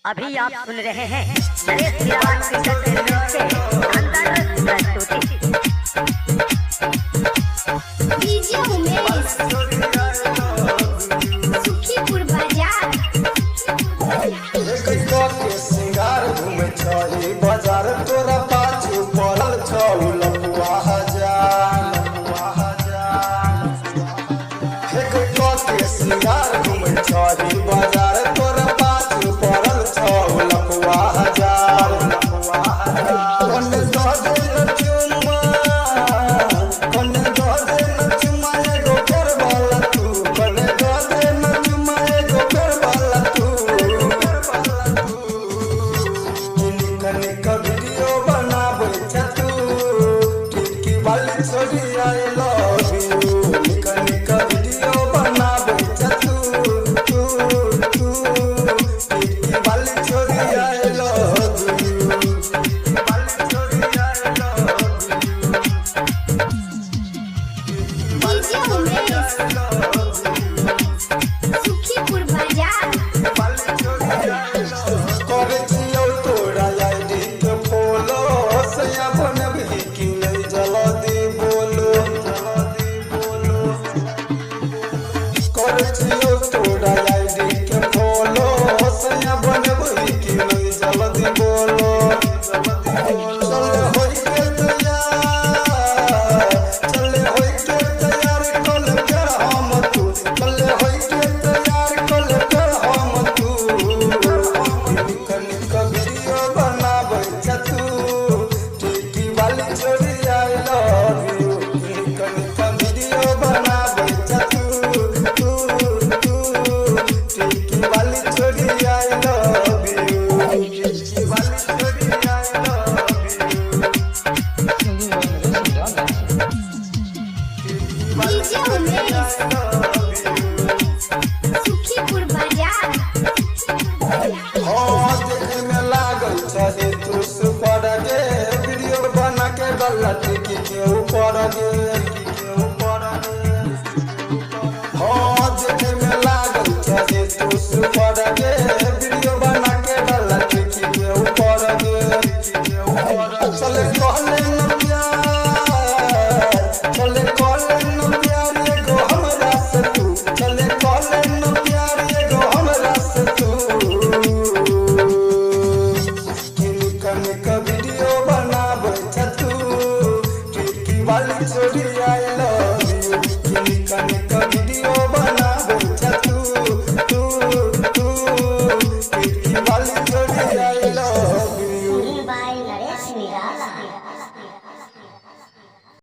अभी आप सुन रहे हैं नरेश विराट की तस्वीर से शानदार प्रस्तुति। डीजे उमेश सुखीपुर बाजार। के सिंगार घूमे छही बाजार तोरा पाछू पड़ल छौ लपुआ हजार के सिंगार घूमे छही बाजार तोरा पाछू पड़ल छौ लपुआ हजार कोने दे न चुमा एगो कर वाला तू कोने दे न चुमा एगो कर वाला तू कनिक वीडियो बनाबै छतू टिकी वाली छोरी आई लव यू कनिक वीडियो बनाबै छतू टिकी वाली छोरी आई लव यू वाली छोरी I love DJ Umesh Sukhipur बाजार। करे छियौ तोरा आईडी के फॉलो सया बनबही कि नहीं जल्दी बोलो करे छियौ तोरा आईडी के फॉलो सया